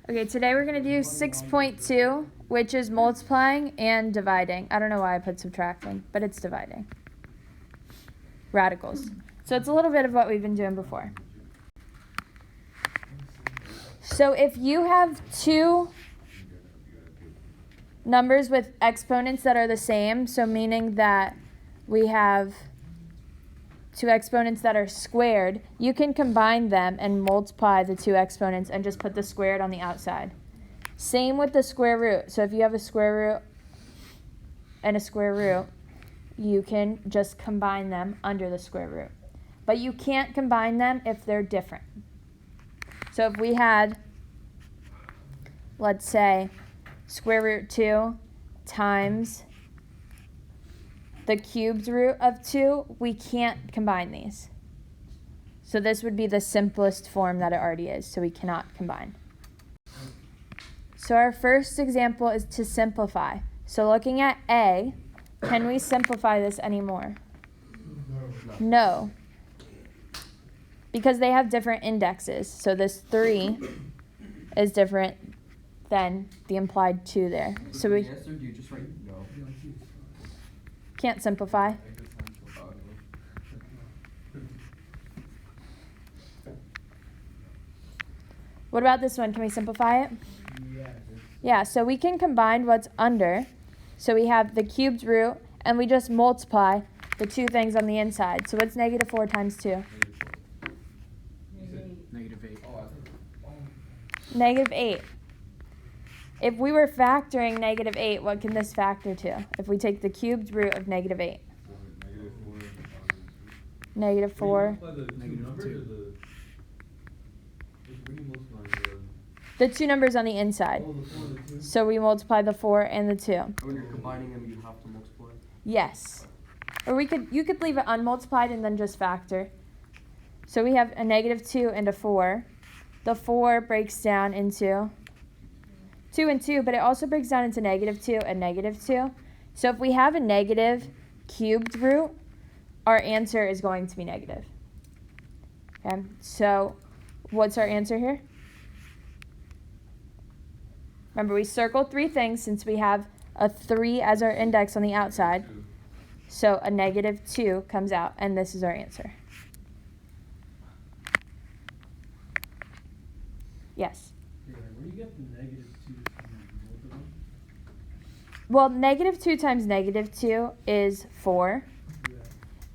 Okay, today we're going to do 6.2, which is multiplying and dividing. I don't know why I put subtracting, but it's dividing. Radicals. So it's a little bit of what we've been doing before. So if you have two numbers with exponents that are the same, so meaning that we have two exponents that are squared, you can combine them and multiply the two exponents and just put the squared on the outside. Same with the square root. So if you have a square root and a square root, you can just combine them under the square root. But you can't combine them if they're different. So if we had, let's say, square root 2 times the cubed root of 2, we can't combine these. So this would be the simplest form that it already is, so we cannot combine. So our first example is to simplify. So looking at A, can we simplify this anymore? No. Because they have different indexes. So this 3 is different than the implied 2 there. So we can't simplify. What about this one? Can we simplify it? Yeah, so we can combine what's under. So we have the cubed root, and we just multiply the two things on the inside. So what's negative 4 times 2? Negative 8. Negative 8. If we were factoring negative 8, what can this factor to? If we take the cubed root of negative 8. Negative 4. Negative 2. The two numbers on the inside. So we multiply the 4 and the 2. When you're combining them, you have to multiply? Yes. Or you could leave it unmultiplied and then just factor. So we have a negative 2 and a 4. The 4 breaks down into 2 and 2, but it also breaks down into negative 2 and negative 2. So if we have a negative cubed root, our answer is going to be negative. Okay, so what's our answer here? Remember, we circled 3 things since we have a 3 as our index on the outside. So a negative 2 comes out, and this is our answer. Yes? Where do you get the negative 2 from both of them? Well, negative 2 times negative 2 is 4.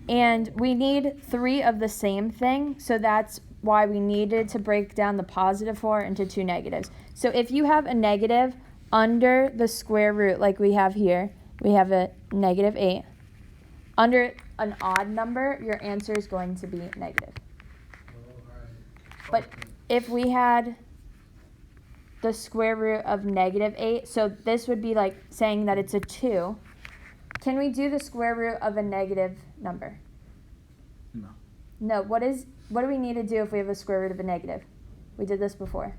And we need 3 of the same thing, so that's why we needed to break down the positive 4 into 2 negatives. So if you have a negative under the square root like we have here, we have a negative 8. Under an odd number, your answer is going to be negative. But if we had the square root of negative 8, so this would be like saying that it's a 2. Can we do the square root of a negative number? No. No. What do we need to do if we have a square root of a negative? We did this before.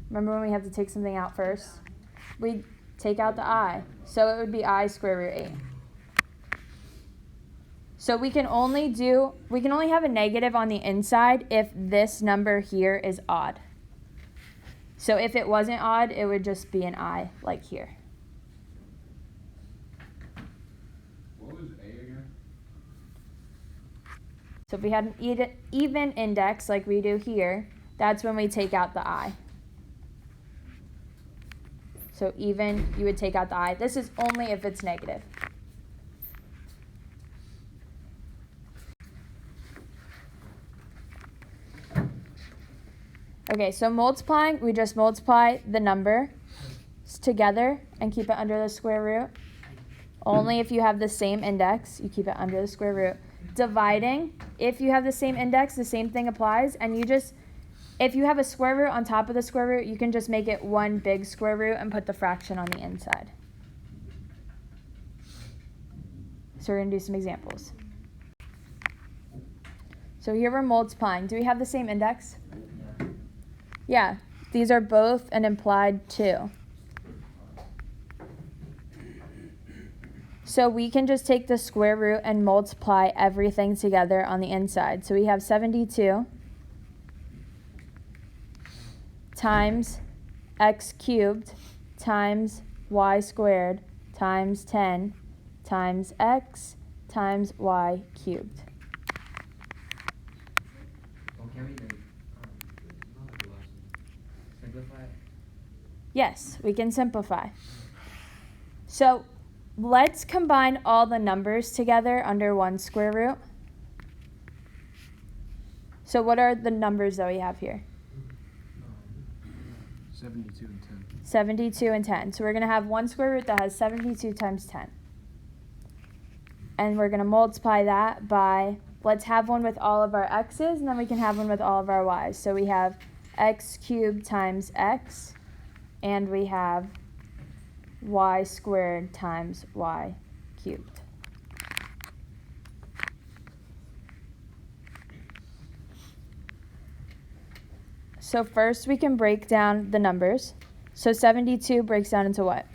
Remember when we have to take something out first? We take out the I. So it would be I square root 8. So we can only have a negative on the inside if this number here is odd. So if it wasn't odd, it would just be an I, like here. What was A again? So if we had an even index like we do here, that's when we take out the I. So even, you would take out the I. This is only if it's negative. Okay, so multiplying, we just multiply the numbers together and keep it under the square root. Only if you have the same index, you keep it under the square root. Dividing, if you have the same index, the same thing applies. And if you have a square root on top of the square root, you can just make it one big square root and put the fraction on the inside. So we're going to do some examples. So here we're multiplying. Do we have the same index? Yeah, these are both an implied 2. So we can just take the square root and multiply everything together on the inside. So we have 72 times x cubed times y squared times 10 times x times y cubed. Well, can we like, simplify it? Yes, we can simplify. So let's combine all the numbers together under one square root. So what are the numbers that we have here? 72 and 10. 72 and 10. So we're going to have one square root that has 72 times 10. And we're going to multiply that by, let's have one with all of our x's, and then we can have one with all of our y's. So we have x cubed times x, and we have y squared times y cubed. So first we can break down the numbers. So 72 breaks down into what?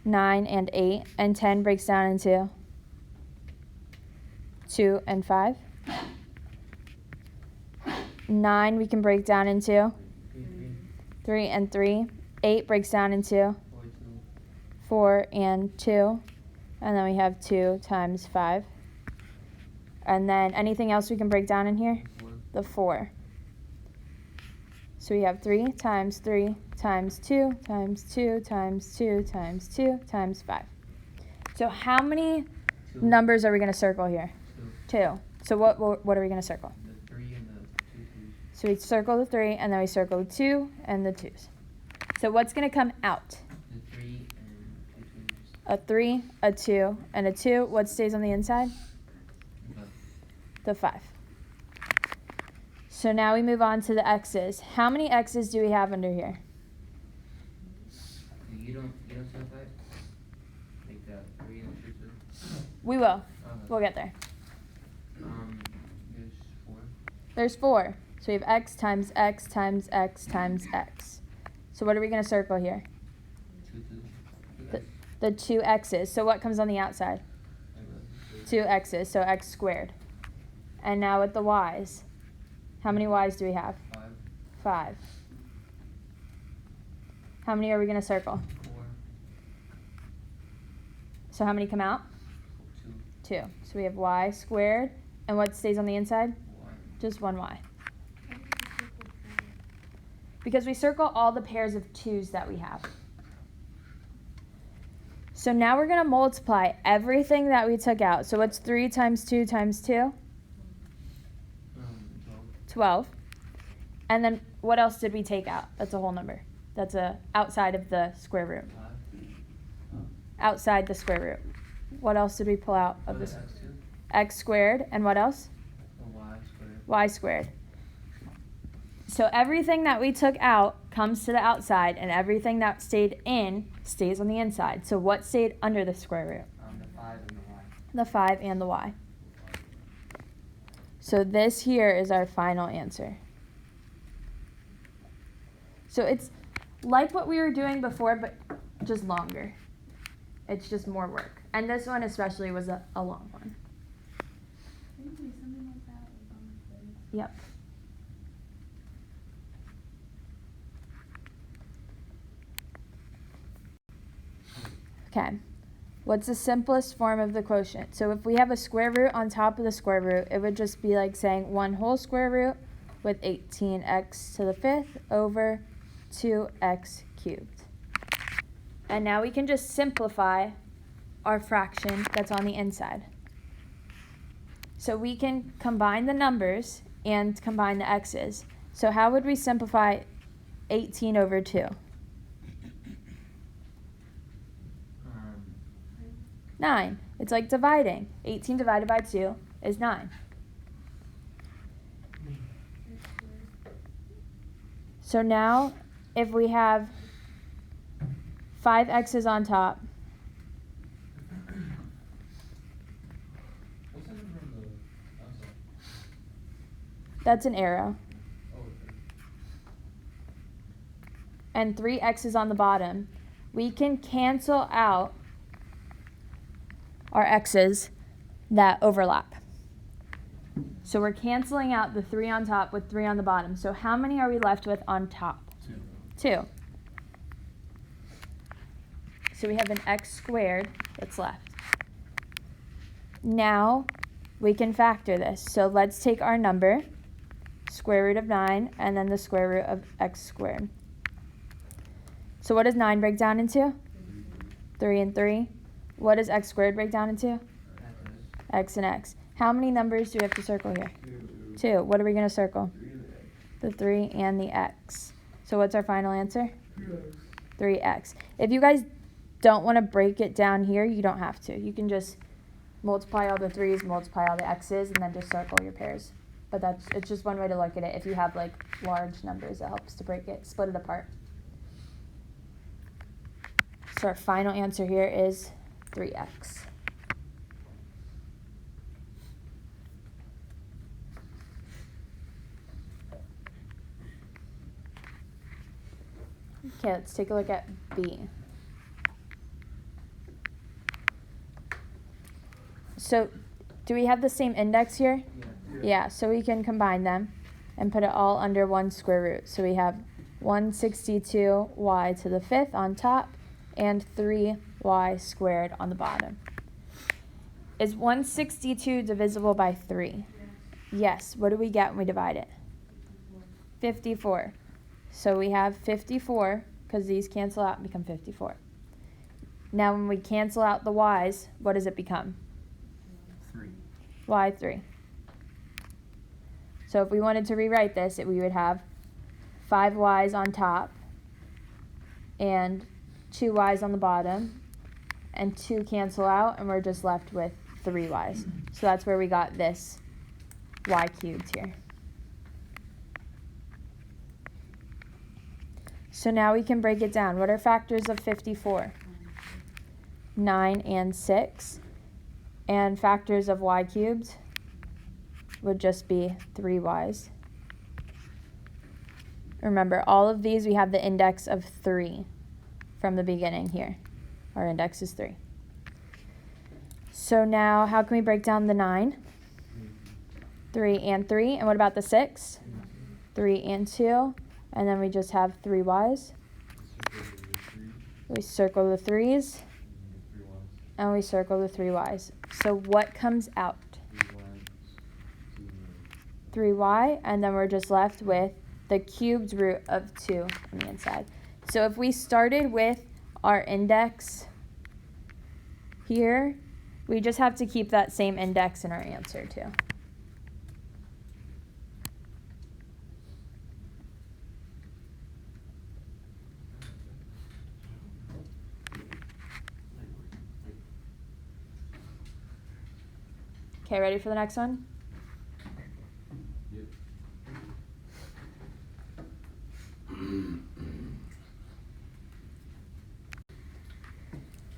9 and 8, and 10 breaks down into 2 and 5. 9 we can break down into 3 and 3. 8 breaks down into 4 and 2. And then we have 2 times 5. And then anything else we can break down in here? The 4. So we have 3 times 3 times 2 times 2 times 2 times 2 times 5. So how many numbers are we going to circle here? 2. So what are we going to circle? The 3 and the 2 twos. So we circle the 3, and then we circle the 2 and the 2's. So what's going to come out? The 3 and 2 twos. A 3, a 2, and a 2. What stays on the inside? The 5. So now we move on to the x's. How many x's do we have under here? You don't simplify it? Like the 3 and 2 twos? We will. We'll get there. There's 4. There's 4. So we have x times x times x times x. So what are we going to circle here? 2 twos. The 2 x's. So what comes on the outside? 2 x's. So x squared. And now with the y's. How many y's do we have? 5. 5. How many are we going to circle? 4. So how many come out? 2. 2. So we have y squared. And what stays on the inside? 1. Just 1 y. Because we circle all the pairs of 2's that we have. So now we're going to multiply everything that we took out. So what's 3 times 2 times 2? 12. And then what else did we take out? That's a whole number. That's outside of the square root. 5. Outside the square root. What else did we pull out of this? X 2. X squared. And what else? Y squared. Y squared. So everything that we took out comes to the outside, and everything that stayed in stays on the inside. So what stayed under the square root? The 5 and the Y. The 5 and the y. So this here is our final answer. So it's like what we were doing before, but just longer. It's just more work. And this one especially was a long one. Something like that was on the quiz. Yep. Okay. What's the simplest form of the quotient? So if we have a square root on top of the square root, it would just be like saying 1 whole square root with 18x to the 5th over 2x cubed. And now we can just simplify our fraction that's on the inside. So we can combine the numbers and combine the x's. So how would we simplify 18 over 2? 9. It's like dividing. 18 divided by 2 is 9. So now, if we have 5 x's on top, What's the number on the outside? that's an arrow, Oh, okay. and 3 x's on the bottom, we can cancel out our x's that overlap. So we're canceling out the 3 on top with 3 on the bottom. So how many are we left with on top? 2. So we have an x squared that's left. Now we can factor this. So let's take our number, square root of 9, and then the square root of x squared. So what does 9 break down into? 3 and 3. What does x squared break down into? X and x. How many numbers do we have to circle here? 2. What are we going to circle? The 3 and the x. So what's our final answer? 3x. If you guys don't want to break it down here, you don't have to. You can just multiply all the 3's, multiply all the x's, and then just circle your pairs. But it's just one way to look at it. If you have like large numbers, it helps to break it, split it apart. So our final answer here is 3x. Okay, let's take a look at B. So, do we have the same index here? Yeah, so we can combine them and put it all under one square root. So we have 162y to the 5th on top and 3y squared on the bottom. Is 162 divisible by 3? Yes. What do we get when we divide it? 54. So we have 54, because these cancel out and become 54. Now when we cancel out the y's, what does it become? 3. y3. So if we wanted to rewrite this, we would have 5 y's on top and 2 y's on the bottom, and 2 cancel out, and we're just left with 3 y's. So that's where we got this y cubed here. So now we can break it down. What are factors of 54? 9 and 6. And factors of y cubed would just be 3 y's. Remember, all of these we have the index of 3 from the beginning here. Our index is 3. So now how can we break down the 9? 3 and 3. And what about the 6? 3 and 2. And then we just have 3 y's. We circle the 3's. And we circle the 3 y's. So what comes out? 3y. And then we're just left with the cubed root of 2 on the inside. So if we started with our index here, we just have to keep that same index in our answer too. Okay, ready for the next one?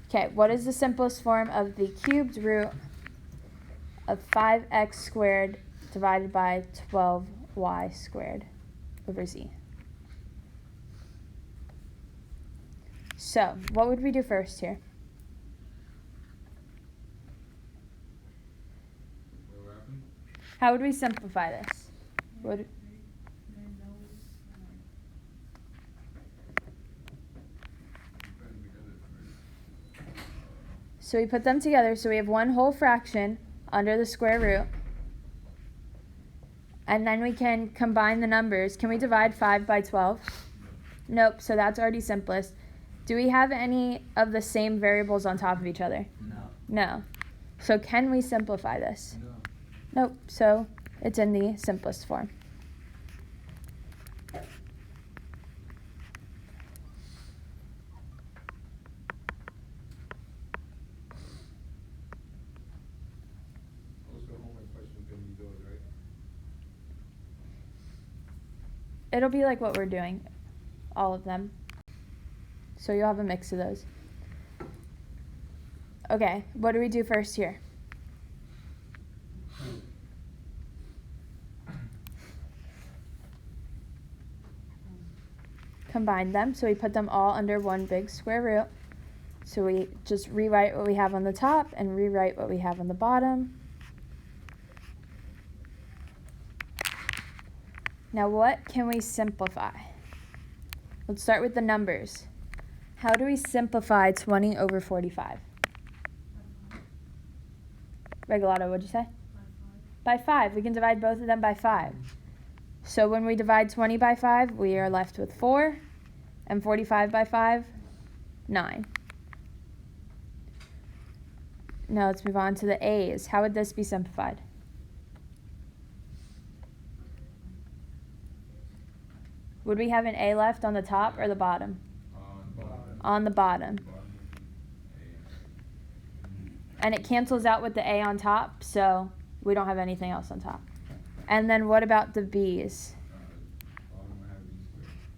Okay, what is the simplest form of the cubed root of 5x squared divided by 12y squared over z? So, what would we do first here? How would we simplify this? So we put them together, so we have one whole fraction under the square root. And then we can combine the numbers. Can we divide 5 by 12? Nope, so that's already simplest. Do we have any of the same variables on top of each other? No. So can we simplify this? Nope, so it's in the simplest form. It'll be like what we're doing, all of them. So you'll have a mix of those. Okay, what do we do first here? Combine them, so we put them all under one big square root. So we just rewrite what we have on the top and rewrite what we have on the bottom. Now what can we simplify? Let's start with the numbers. How do we simplify 20 over 45? Regalado, what'd you say? By 5. We can divide both of them by 5. So when we divide 20 by 5, we are left with 4. And 45 by 5, 9. Now let's move on to the A's. How would this be simplified? Would we have an A left on the top or the bottom? On the bottom. And it cancels out with the A on top, so we don't have anything else on top. And then what about the B's?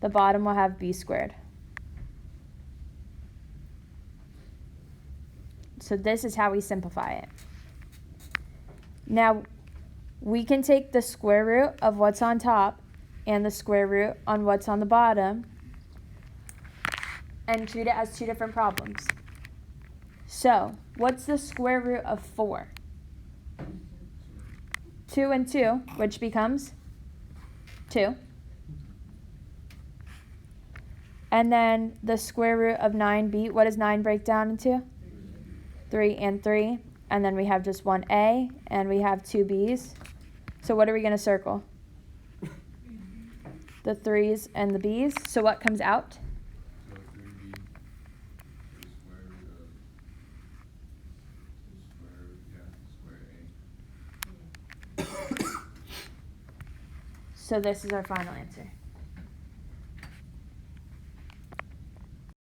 The bottom will have B squared. So this is how we simplify it. Now, we can take the square root of what's on top and the square root on what's on the bottom and treat it as two different problems. So, what's the square root of 4? 2 and 2, which becomes 2. And then the square root of 9b, what does 9 break down into? 3 and 3. And then we have just one A, and we have 2 B's. So what are we going to circle? The 3's and the B's. So what comes out? So this is our final answer.